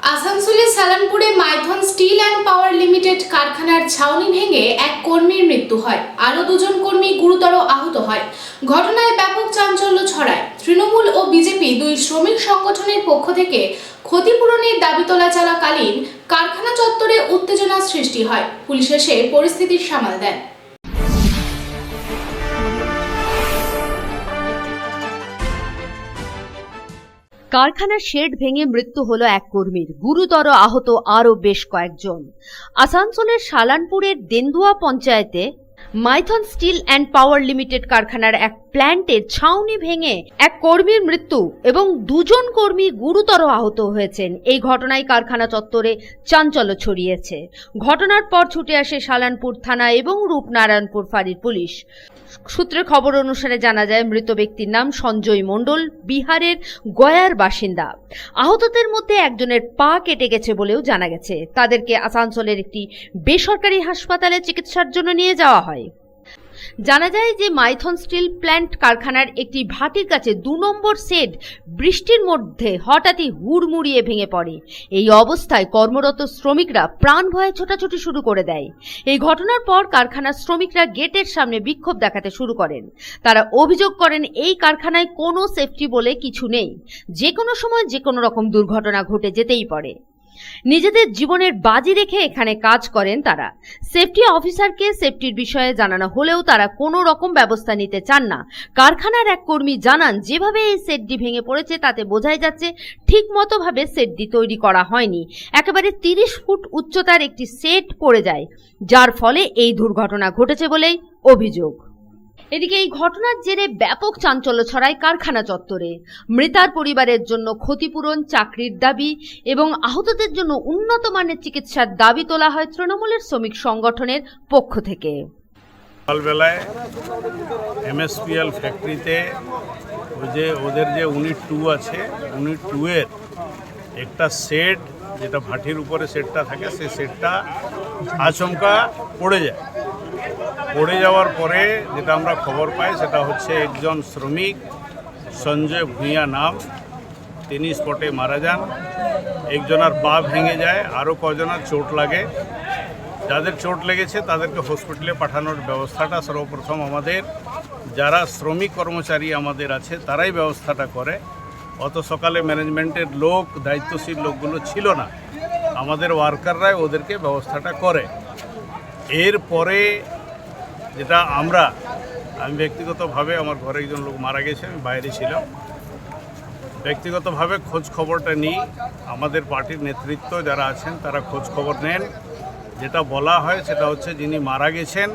আসানসোলের সালানপুরে Maithon steel and power limited কারখানার ছাউনি ভেঙে এক কর্মীর মৃত্যু হয়। আরও দুজন কর্মী গুরুতর আহত হয়। ঘটনায় ব্যাপক চাঞ্চল্য ছড়ায়। তৃণমূল ও বিজেপি দুই শ্রমিক সংগঠনের পক্ষ থেকে ক্ষতিপূরণের দাবি তোলা চলাকালীন কারখানা চত্বরে উত্তেজনার সৃষ্টি হয়। পুলিশ এসে পরিস্থিতির সামাল দেন। কারখানার শেড ভেঙে মৃত্যু হলো এক কর্মীর, গুরুতর আহত আরও বেশ কয়েকজন। আসানসোলের সালানপুরের দেন্দুয়া পঞ্চায়েতে Maithon steel and power limited কারখানার এক প্ল্যান্টের ছাউনি ভেঙে এক কর্মীর মৃত্যু এবং দুজন কর্মী গুরুতর আহত হয়েছেন। এই ঘটনায় কারখানা চত্বরে চাঞ্চল্য ছড়িয়েছে। ঘটনার পর ছুটে আসে সালানপুর থানা এবং রূপনারায়ণপুর ফাঁড়ির পুলিশ। সূত্রের খবর অনুসারে জানা যায়, মৃত ব্যক্তির নাম সঞ্জয় মণ্ডল, বিহারের গয়ার বাসিন্দা। আহতদের মধ্যে একজনের পা কেটে গেছে বলেও জানা গেছে। তাদেরকে আসানসোলের একটি বেসরকারি হাসপাতালে চিকিৎসার জন্য নিয়ে যাওয়া হয়। জানা যায় যে মাইথন স্টিল প্ল্যান্ট কারখানার একটি ভাটির কাছে ২ নম্বর শেড বৃষ্টির মধ্যে হঠাৎই হুড়মুড়িয়ে ভেঙে পড়ে। এই অবস্থায় কর্মরত শ্রমিকরা প্রাণ ভয়ে ছোটাছুটি শুরু করে দেয়। এই ঘটনার পর কারখানার শ্রমিকরা গেটের সামনে বিক্ষোভ দেখাতে শুরু করেন। তারা অভিযোগ করেন, এই কারখানায় কোনো সেফটি বলে কিছু নেই। যে কোনো সময় যে কোনো রকম দুর্ঘটনা ঘটে যেতেই পারে। নিজেদের জীবনের বাজি রেখে এখানে কাজ করেন তারা। সেফটি অফিসারকে সেফটির বিষয়ে জানানো হলেও তারা কোনো রকম ব্যবস্থা নিতে চান না। কারখানার এক কর্মী জানান, যেভাবে এই সেটটি ভেঙে পড়েছে তাতে বোঝাই যাচ্ছে ঠিক মতো ভাবে সেটটি তৈরি করা হয়নি। একেবারে ৩০ ফুট উচ্চতার একটি সেট পড়ে যায়, যার ফলে এই দুর্ঘটনা ঘটেছে বলেই অভিযোগ। এদিকে এই ঘটনার জেরে ব্যাপক চাঞ্চল্য ছড়ায় কারখানা চত্বরে। মৃতার পরিবারের জন্য ক্ষতিপূরণ, চাকরির দাবি এবং আহতদের জন্য উন্নত মানের চিকিৎসার দাবি তোলা হয় তৃণমূলের শ্রমিক সংগঠনের পক্ষ থেকে। সকালবেলায় MSPL ফ্যাক্টরিতে ওদের যে ইউনিট 2 আছে, ইউনিট 2 এর একটা সেট, যেটা ভাটির উপরে সেটটা থাকে, সেই সেটটা আচমকা পড়ে যায়। পড়ে যাওয়ার পরে যেটা আমরা খবর পাই সেটা হচ্ছে একজন শ্রমিক সঞ্জয় ভূঁইয়া নাম, তিনি স্পটে মারা যান। একজনের পা ভেঙে যায়, আরও কজনের চোট লাগে। যাদের চোট লেগেছে তাদেরকে হসপিটালে পাঠানোর ব্যবস্থাটা সর্বপ্রথম আমাদের যারা শ্রমিক কর্মচারী আমাদের আছে তারাই ব্যবস্থাটা করে। অত সকালে ম্যানেজমেন্টের লোক, দায়িত্বশীল লোকগুলো ছিল না, আমাদের ওয়ার্কাররাই ওদেরকে ব্যবস্থাটা করে। এরপরে যেটা আমি ব্যক্তিগতভাবে, আমার ঘরে একজন লোক মারা গেছে, আমি বাইরে ছিলাম, ব্যক্তিগতভাবে খোঁজ খবরটা নিই। আমাদের পার্টির নেতৃত্ব যারা আছেন তারা খোঁজ খবর নেন। যেটা বলা হয় সেটা হচ্ছে, যিনি মারা গেছেন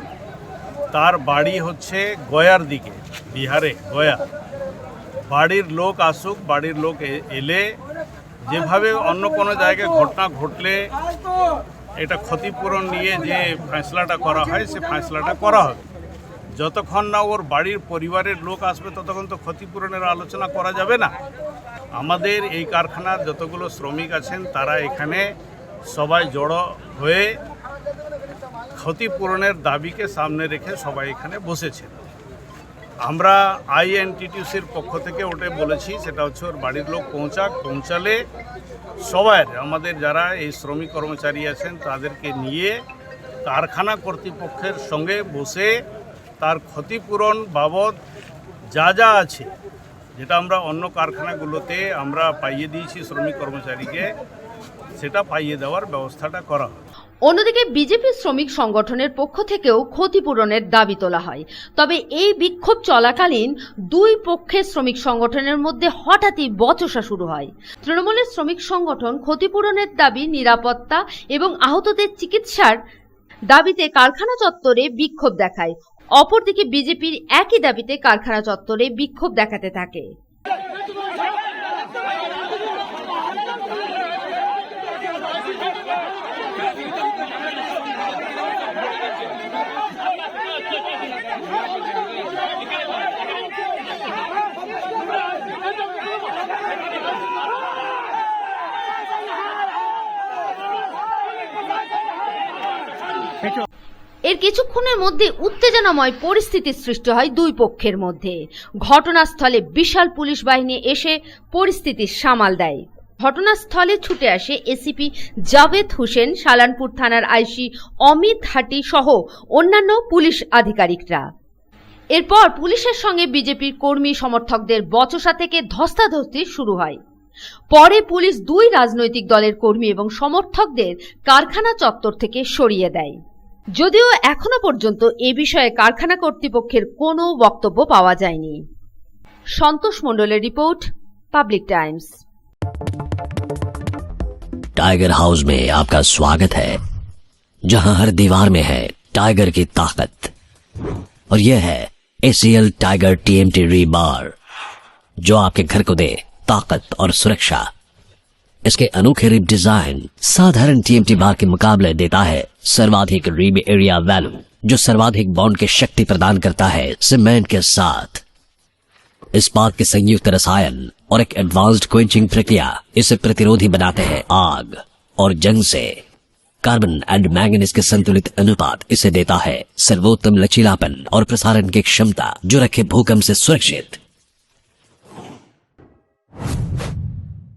তার বাড়ি হচ্ছে গয়ার দিকে, বিহারে গয়া। বাড়ির লোক আসুক, বাড়ির লোক এলে যেভাবে অন্য কোনো জায়গায় ঘটনা ঘটলে এটা ক্ষতিপূরণ নিয়ে যে ফয়সলাটা করা হয়, সে ফয়সলাটা করা হবে। যতক্ষণ না ওর বাড়ির পরিবারের লোক আসবে ততক্ষণ তো ক্ষতিপূরণের আলোচনা করা যাবে না। আমাদের এই কারখানার যতগুলো শ্রমিক আছেন তারা এখানে সবাই জড়ো হয়ে ক্ষতিপূরণের দাবিকে সামনে রেখে সবাই এখানে বসেছেন। আমরা INTTUCর পক্ষ থেকে ওটা বলেছি, সেটা হচ্ছে ওর বাড়ির লোক পৌঁছালে সবাই, আমাদের যারা এই শ্রমিক কর্মচারী আছেন তাদেরকে নিয়ে কারখানা কর্তৃপক্ষের সঙ্গে বসে তার ক্ষতিপূরণ বাবদ যা যা আছে, যেটা আমরা অন্য কারখানাগুলোতে আমরা পাইয়ে দিয়েছি শ্রমিক কর্মচারীকে, সেটা পাইয়ে দেওয়ার ব্যবস্থাটা করা হয়। অন্যদিকে বিজেপি শ্রমিক সংগঠনের পক্ষ থেকেও ক্ষতিপূরণের দাবি তোলা হয়। তবে এই বিক্ষোভ চলাকালীন দুই পক্ষের শ্রমিক সংগঠনের মধ্যে হঠাৎই বচসা শুরু হয়। তৃণমূলের শ্রমিক সংগঠন ক্ষতিপূরণের দাবি, নিরাপত্তা এবং আহতদের চিকিৎসার দাবিতে কারখানা চত্বরে বিক্ষোভ দেখায়। অপরদিকে বিজেপির একই দাবিতে কারখানা চত্বরে বিক্ষোভ দেখাতে থাকে। এর কিছুক্ষণের মধ্যে উত্তেজনাময় পরিস্থিতির সৃষ্টি হয় দুই পক্ষের মধ্যে। ঘটনাস্থলে বিশাল পুলিশ বাহিনী এসে পরিস্থিতি সামাল দেয়। ঘটনাস্থলে ছুটে আসে এসিপি জাভেদ হোসেন, শালানপুর থানার আইসি অমিত হাটি সহ অন্যান্য পুলিশ আধিকারিকরা। এরপর পুলিশের সঙ্গে বিজেপির কর্মী সমর্থকদের বচসা থেকে ধস্তাধস্তি শুরু হয়। পরে পুলিশ দুই রাজনৈতিক দলের কর্মী এবং সমর্থকদের কারখানা চত্বর থেকে সরিয়ে দেয়। যদিও এখনো পর্যন্ত এ বিষয়ে কারখানা কর্তৃপক্ষের কোনো বক্তব্য পাওয়া যায়নি। সন্তোষ মণ্ডলের report, public Times. Tiger house में आपका स्वागत है, जहां हर दीवार में है टाइगर की ताकत। और यह है ACL टाइगर TMT रीबार, जो आपके घर को दे ताकत और सुरक्षा। इसके अनोखे रिब डिजाइन साधारण TMT बार के मुकाबले देता है सर्वाधिक रिब एरिया वैल्यू, जो सर्वाधिक बॉन्ड की शक्ति प्रदान करता है सीमेंट के साथ। इस्पात के संयुक्त रसायन और एक एडवांस्ड क्वेंचिंग प्रक्रिया इसे प्रतिरोधी बनाते हैं आग और जंग से। कार्बन एंड मैंगनीज के संतुलित अनुपात इसे देता है सर्वोत्तम लचीलापन और प्रसारण की क्षमता, जो रखे भूकंप से सुरक्षित।